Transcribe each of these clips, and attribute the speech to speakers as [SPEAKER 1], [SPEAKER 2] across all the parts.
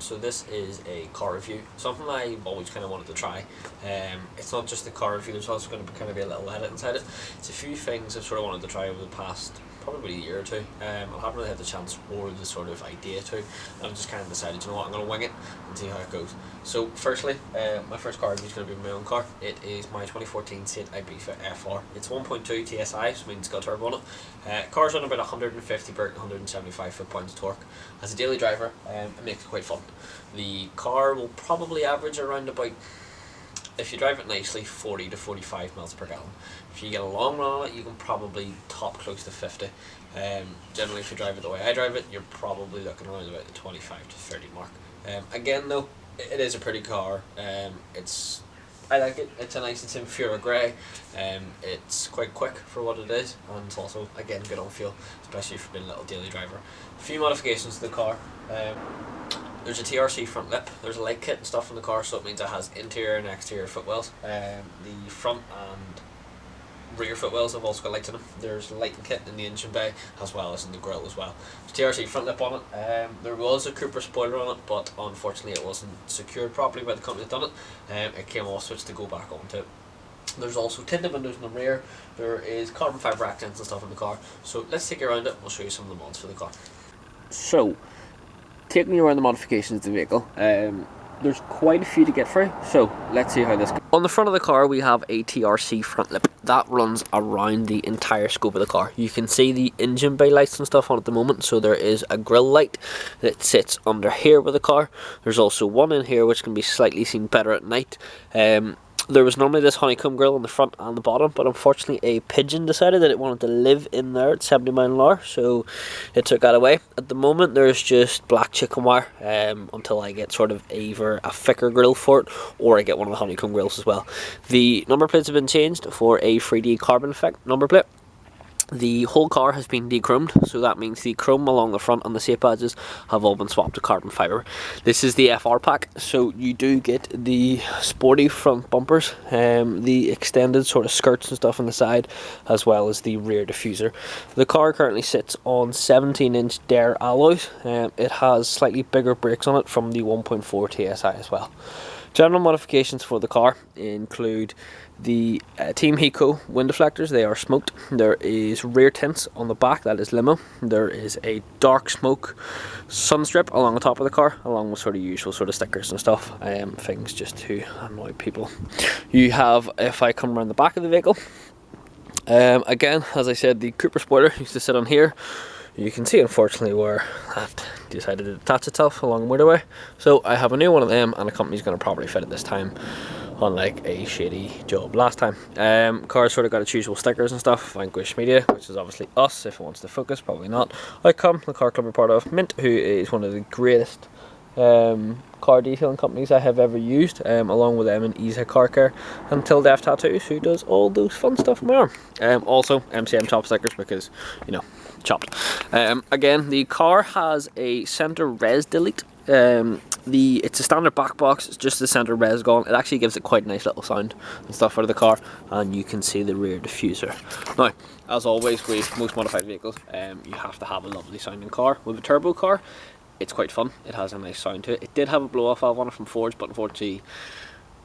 [SPEAKER 1] So this is a car review, something I've always kind of wanted to try. It's not just the car review, there's also going to kind of be a little edit inside it. It's a few things I've sort of wanted to try over the past probably a year or two. I haven't really had the chance or the sort of idea to, and I've just kind of decided, you know what, I'm going to wing it and see how it goes. So firstly, my first car review is going to be my own car. It is my 2014 Seat Ibiza FR. It's 1.2 TSI, so means it's got turbo on it. Car's on about 150 brake, 175 foot-pounds of torque. As a daily driver, it makes it quite fun. The car will probably average around about, if you drive it nicely, 40 to 45 miles per gallon. If you get a long run on it, you can probably top close to 50. Generally, if you drive it the way I drive it, you're probably looking around about the 25 to 30 mark. Again though, it is a pretty car. I like it. It's a Infura grey. It's quite quick for what it is, and it's also, again, good on fuel, especially for being a little daily driver. A few modifications to the car. There's a TRC front lip, there's a light kit and stuff in the car, so it means it has interior and exterior footwells. The front and rear footwells have also got lights in them. There's lighting kit in the engine bay as well as in the grille as well. There's TRC front lip on it. There was a Cooper spoiler on it, but unfortunately it wasn't secured properly by the company that done it. It came off switch to go back onto it. There's also tinted windows in the rear. There is carbon fibre accents and stuff in the car. So let's take you around it. We'll show you some of the mods for the car. So, taking you around the modifications of the vehicle. There's quite a few to get through, so let's see how this goes. On the front of the car we have a TRC front lip that runs around the entire scope of the car. You can see the engine bay lights and stuff on at the moment, so there is a grille light that sits under here with the car. There's also one in here which can be slightly seen better at night. There was normally this honeycomb grille on the front and the bottom, but unfortunately a pigeon decided that it wanted to live in there at 70 miles an hour, so it took that away. At the moment there's just black chicken wire until I get sort of either a thicker grille for it or I get one of the honeycomb grills as well. The number plates have been changed for a 3D carbon effect number plate. The whole car has been de-chromed, so that means the chrome along the front and the safe badges have all been swapped to carbon fibre. This is the FR pack, so you do get the sporty front bumpers, the extended sort of skirts and stuff on the side, as well as the rear diffuser. The car currently sits on 17-inch Dare alloys. It has slightly bigger brakes on it from the 1.4 TSI as well. General modifications for the car include the Team Heco wind deflectors. They are smoked. There is rear tints on the back, that is limo. There is a dark smoke sun strip along the top of the car, along with sort of usual sort of stickers and stuff, things just to annoy people. You have, if I come around the back of the vehicle, again, as I said, the Cooper spoiler used to sit on here. You can see, unfortunately, where that decided to detach itself along the motorway. So I have a new one of them, and the company's going to properly fit it this time, unlike a shady job last time. Car's sort of got its usual stickers and stuff. Vanquish Media, which is obviously us, if it wants to focus, probably not. Outcome, the car club we're part of. Mint, who is one of the greatest car detailing companies I have ever used, along with them and Ibiza Car Care, and Till Death Tattoos, who does all those fun stuff on my arm. Also MCM top stickers, because, you know, chopped. Again, the car has a center res delete. It's a standard back box, it's just the center res gone. It actually gives it quite a nice little sound and stuff out of the car, and you can see the rear diffuser. Now, as always with most modified vehicles, you have to have a lovely sounding car. With a turbo car, it's quite fun. It has a nice sound to it. It did have a blow-off valve on it from Ford, but unfortunately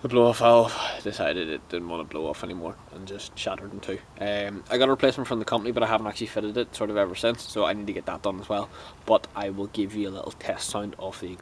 [SPEAKER 1] the blow-off valve decided it didn't want to blow off anymore and just shattered in two. I got a replacement from the company, but I haven't actually fitted it sort of ever since, so I need to get that done as well. But I will give you a little test sound of the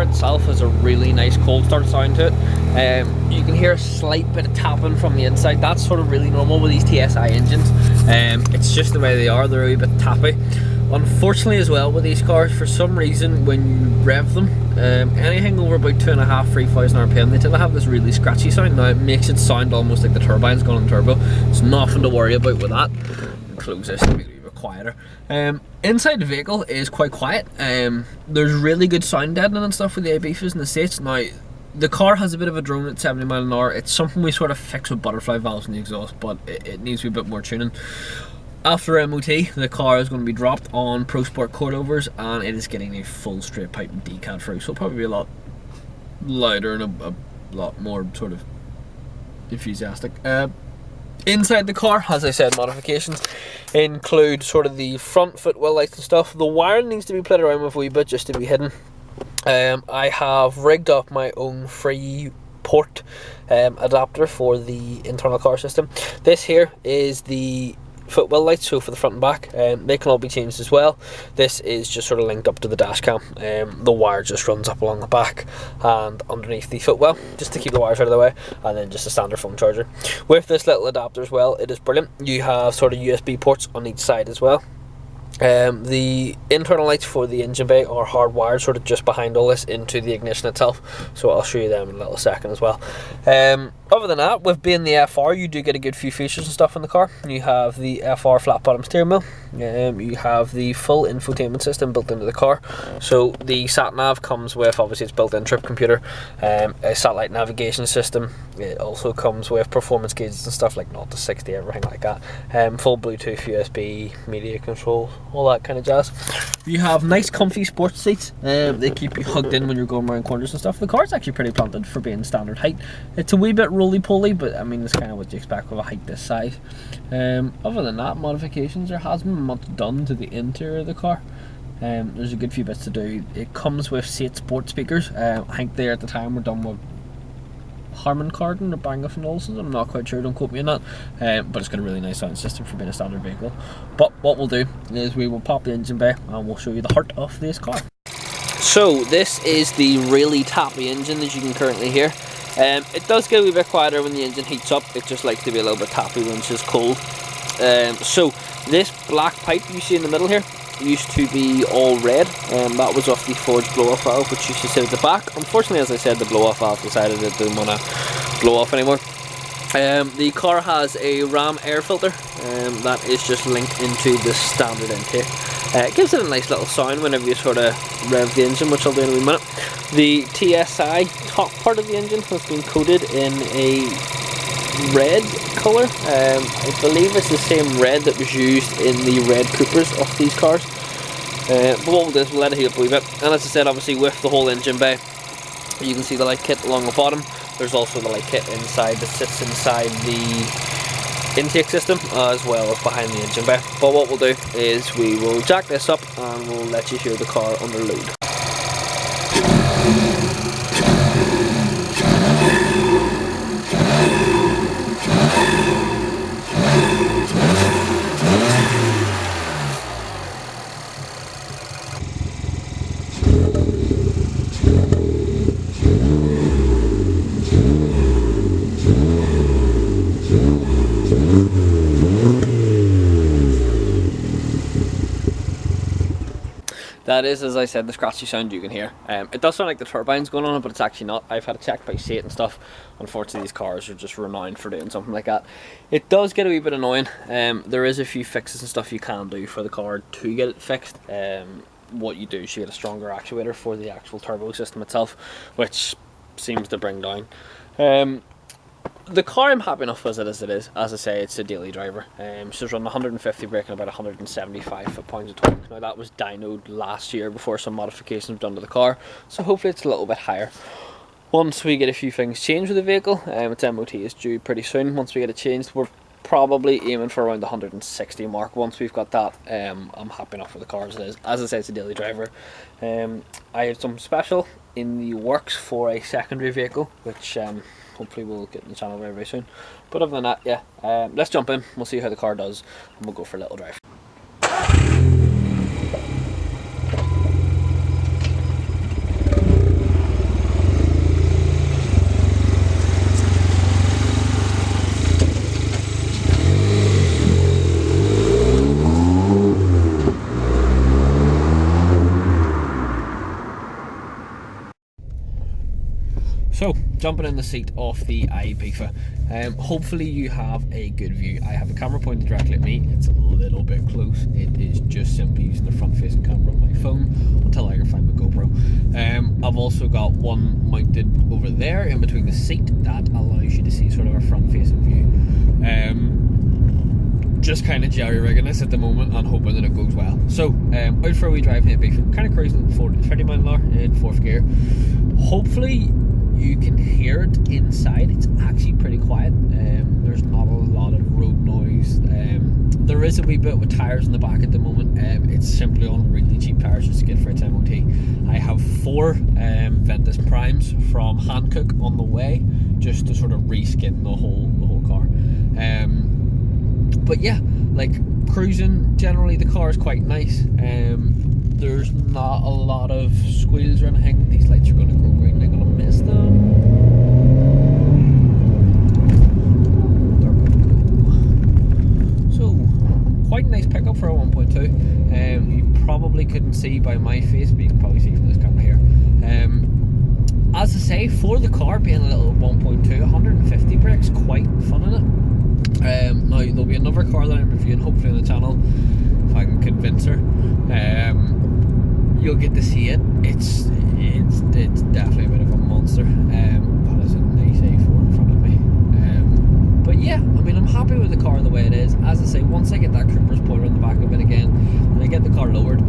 [SPEAKER 1] itself has a really nice cold start sound to it. You can hear a slight bit of tapping from the inside. That's sort of really normal with these TSI engines. It's just the way they are, they're a wee bit tappy. Unfortunately as well with these cars, for some reason when you rev them, anything over about 2,500–3,000 RPM, they tend to have this really scratchy sound. Now it makes it sound almost like the turbine's gone on turbo. It's nothing to worry about with that. Close this to make it a bit quieter. Inside the vehicle is quite quiet. There's really good sound deadening and stuff with the Ibizas in the States. Now, the car has a bit of a drone at 70 mile an hour. It's something we sort of fix with butterfly valves in the exhaust, but it needs to be a bit more tuning. After MOT, the car is going to be dropped on Pro Sport coilovers, and it is getting a full straight pipe and decal through, so it'll probably be a lot louder and a lot more sort of enthusiastic. Inside the car, as I said, modifications include sort of the front footwell lights and stuff. The wiring needs to be played around with a wee bit just to be hidden. I have rigged up my own free port adapter for the internal car system. This here is the footwell lights, so for the front and back, they can all be changed as well. This is just sort of linked up to the dash cam. The wire just runs up along the back and underneath the footwell, just to keep the wires out of the way, and then just a standard phone charger. With this little adapter as well, it is brilliant. You have sort of USB ports on each side as well. The internal lights for the engine bay are hardwired sort of just behind all this into the ignition itself, so I'll show you them in a little second as well. Other than that, with being the FR, you do get a good few features and stuff in the car. You have the FR flat bottom steering wheel, you have the full infotainment system built into the car, so the sat nav comes with, obviously it's built in trip computer, a satellite navigation system. It also comes with performance gauges and stuff like 0 to 60, everything like that, full Bluetooth, USB, media control, all that kind of jazz. You have nice comfy sports seats. They keep you hugged in when you're going around corners and stuff. The car's actually pretty planted for being standard height. It's a wee bit roly-poly, but I mean, it's kind of what you expect with a height this size. Other than that, modifications, there hasn't been much done to the interior of the car. There's a good few bits to do. It comes with 8 sport speakers. I think they at the time were done with Harman Kardon or Bang & Olufsen, I'm not quite sure, don't quote me on that, but it's got a really nice sound system for being a standard vehicle. But what we'll do is we will pop the engine bay and we'll show you the heart of this car. So this is the really tappy engine that you can currently hear. It does get a wee bit quieter when the engine heats up. It just likes to be a little bit tappy when it's just cold. So this black pipe you see in the middle here used to be all red, that was off the forged blow-off valve, which used to sit at the back. Unfortunately, as I said, the blow-off valve decided it didn't want to blow off anymore. The car has a ram air filter that is just linked into the standard intake. It gives it a nice little sound whenever you sort of rev the engine, which I'll do in a wee minute. The TSI top part of the engine has been coated in a red colour. I believe it's the same red that was used in the red Coopers of these cars. But what we'll do is we'll let it heat up a wee bit. And as I said, obviously with the whole engine bay, you can see the light kit along the bottom. There's also the light kit inside that sits inside the intake system as well as behind the engine bay. But what we'll do is we will jack this up and we'll let you hear the car under load. That is, as I said, the scratchy sound you can hear. It does sound like the turbine's going on it, but it's actually not. I've had it checked by SAIT and stuff. Unfortunately, these cars are just renowned for doing something like that. It does get a wee bit annoying. There is a few fixes and stuff you can do for the car to get it fixed. What you do is you get a stronger actuator for the actual turbo system itself, which seems to bring down. The car I'm happy enough as it is. As I say, it's a daily driver. She's running 150 brake and about 175 foot-pounds of torque. Now that was dynoed last year before some modifications were done to the car, so hopefully it's a little bit higher. Once we get a few things changed with the vehicle, its MOT is due pretty soon. Once we get it changed, we're probably aiming for around the 160 mark. Once we've got that, I'm happy enough with the car as it is. As I say, it's a daily driver. I have something special in the works for a secondary vehicle, which hopefully we'll get in the channel very, very soon. But other than that, yeah, let's jump in, we'll see how the car does, and we'll go for a little drive. So, jumping in the seat of the Ibiza. Hopefully you have a good view. I have a camera pointed directly at me. It's a little bit close. It is just simply using the front facing camera on my phone until I can find my GoPro. I've also got one mounted over there in between the seat that allows you to see sort of a front facing view. Just kind of jerry-rigging this at the moment and hoping that it goes well. So, out for a wee drive in Ibiza, kind of cruising at 30 mile an hour in 4th gear. Hopefully you can hear it inside. It's actually pretty quiet. There's not a lot of road noise. There is a wee bit with tyres in the back at the moment. It's simply on really cheap tyres just to get for its MOT. I have 4 Ventus Primes from Hankook on the way, just to sort of reskin the whole car. But yeah, like cruising, generally the car is quite nice. There's not a lot of squeals or anything. These lights are going to go green, I'm going to miss them. So, quite a nice pickup for a 1.2. You probably couldn't see by my face, but you can probably see from this camera here. As I say, for the car being a little 1.2, 150 brakes, quite fun in it. Now there'll be another car that I'm reviewing hopefully on the channel if I can convince her. You'll get to see it. It's definitely a bit of a monster. That is a nice A4 in front of me. But yeah, I mean, I'm happy with the car the way it is. As I say, once I get that Cooper's pointer on the back of it again and I get the car lowered,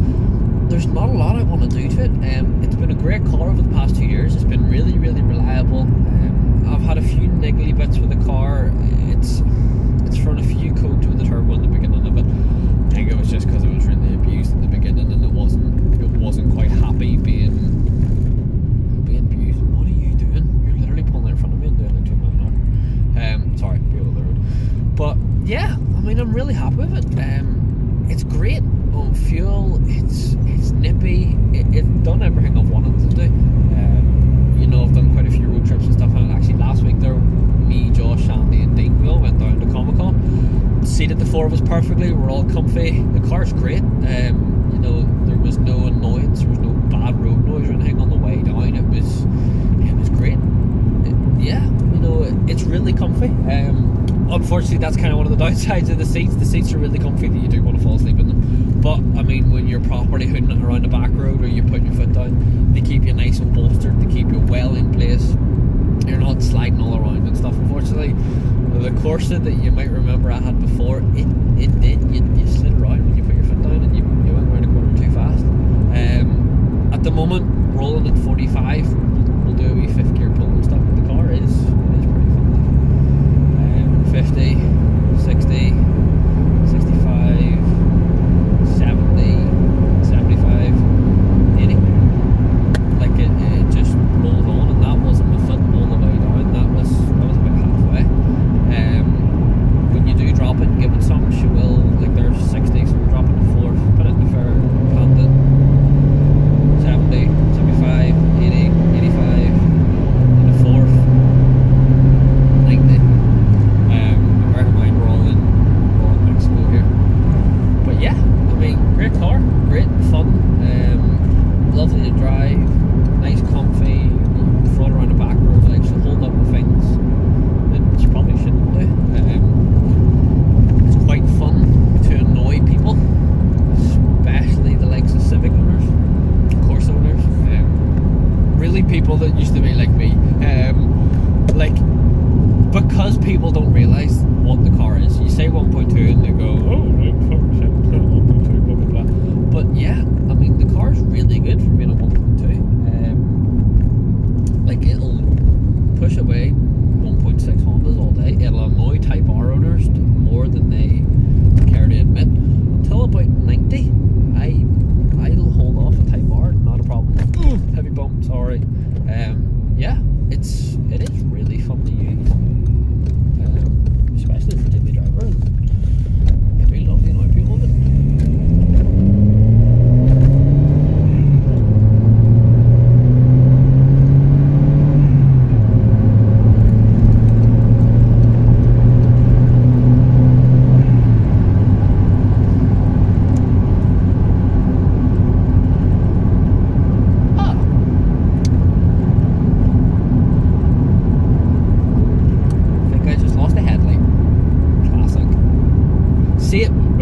[SPEAKER 1] there's not a lot I want to do to it. It's been a great car over the past 2 years. It's been really, really reliable. I've had a few niggly bits with the car. It's thrown a few codes with the turbo in the beginning of it. I think it was just because it was really abused in the beginning and it wasn't quite happy being abused. What are you doing? You're literally pulling out in front of me and doing like 2 miles an hour. Sorry, be on the road. But yeah, I mean, I'm really happy with it. It's great on fuel. It's nippy. It's done everything I've wanted to do. You know, I've done quite a few road trips and stuff. And actually, last week there, me, Josh, Andy, and Dean, we all went down to Comic-Con. Seated the 4 of us perfectly. We're all comfy. The car's great. You know, there was no annoyance. There was no bad road noise or anything on the way down. It was great. Yeah, you know, it's really comfy. Unfortunately, that's kind of one of the downsides of the seats. The seats are really comfy that you do want to fall asleep in them. But, I mean, when you're properly hooning it around the back road or you put your foot down, they keep you nice and bolstered, they keep you well in place. You're not sliding all around and stuff. Unfortunately, the Corsa that you might remember I had before, it did. You slid around when you put your foot down and you went around a corner too fast. At the moment, rolling at 45, we'll do a wee 5th gear pull and stuff with the car. It is pretty fun. 50, 60, 65, 70, 75, 80. Like it just rolls on, and that wasn't my foot all the way down. That was about halfway. When you do drop it, give it some. She will, like there's 60, so we'll drop it to 4th, put it in the fair, plant it. 70, 75, 80, 85, in the 4th, 90. Bear in mind we're all in Mexico here. But yeah, I mean, great car, great fun, lovely to drive, nice comfy, float around the back roads, like she'll hold up with things that she probably shouldn't do. It's quite fun to annoy people, especially the likes of Civic owners, Corsa owners, really people that used to be like me, because people don't realise what the car is. You say 1.2 and they go, oh, right, 1.2, blah, blah, blah. But yeah, I mean, the car's really good for being a 1.2. Like, it'll push away 1.6 Hondas all day. It'll annoy Type R owners more than they care to admit. Until about 90, I'll hold off a Type R, not a problem. Heavy bump, sorry. Yeah, it is really fun to use, especially for daily driver. It'd be lovely to annoy people with it.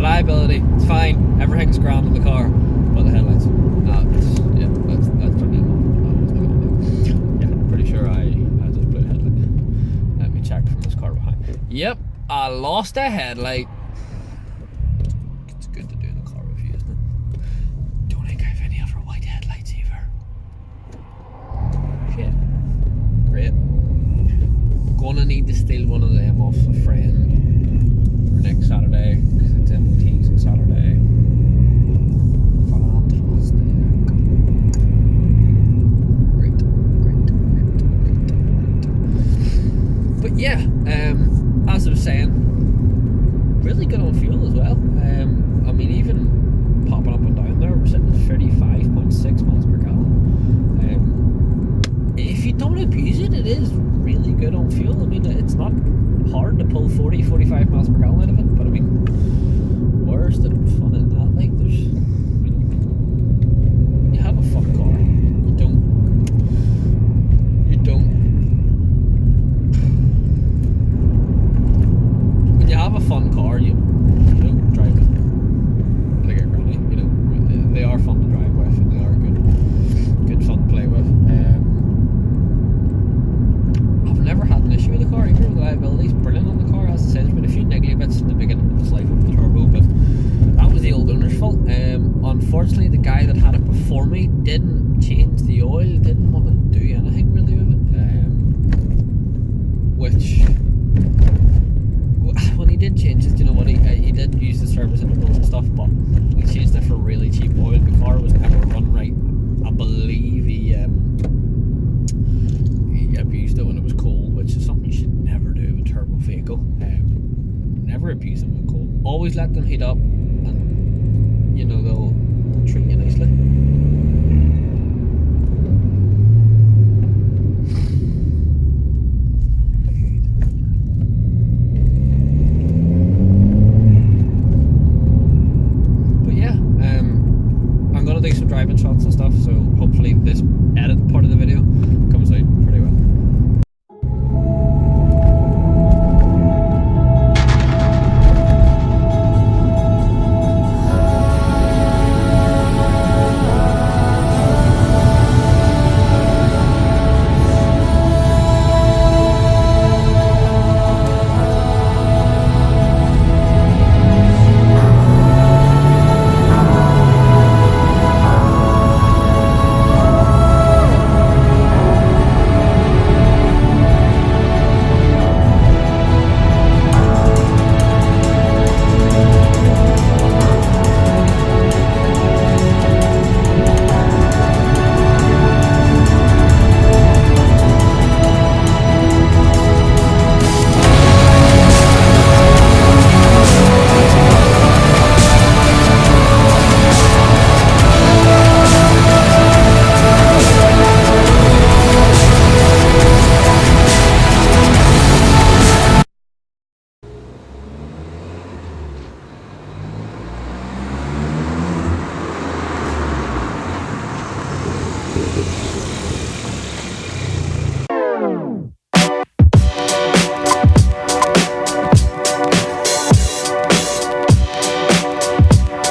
[SPEAKER 2] reliability, it's fine. Everything's grand in the car, but the headlights. That's pretty. Yeah, pretty sure I just blew a headlight. Let me check from this car behind. Yep, I lost a headlight. It's good to do the car review, isn't it? Don't think I have any other white headlights either. Shit. Great. Gonna need to steal one of them off a friend for next Saturday, because it's MOTs on Saturday. Fantastic. Great. But yeah, as I was saying, really good on fuel as well. I mean, even popping up and down there, we're sitting at 35.6 miles per gallon. If you don't abuse it, it is really good on fuel. I mean, it's not hard to pull 40-45 miles per gallon out of it, but I mean, where's the fun in that? Like, there's, you have a fun car. You don't. When you have a fun car, you don't drive it like a granny. You know, they are fun to drive with, and they are good fun to play with. I've never had an issue with the car either. The reliability's brilliant on the car. As I said, there's been a few niggly bits in the beginning of its life with the turbo, but that was the old owner's fault. Unfortunately, the guy that had it before me didn't change the oil, didn't want to do anything really with it. Which, when he did change it, you know what, he did use the service intervals and stuff, but he changed it for really cheap oil. The car was never run right. I believe he abused it when it was cold, which is something you should never do with a turbo vehicle. Never abuse them when cold. Always let them heat up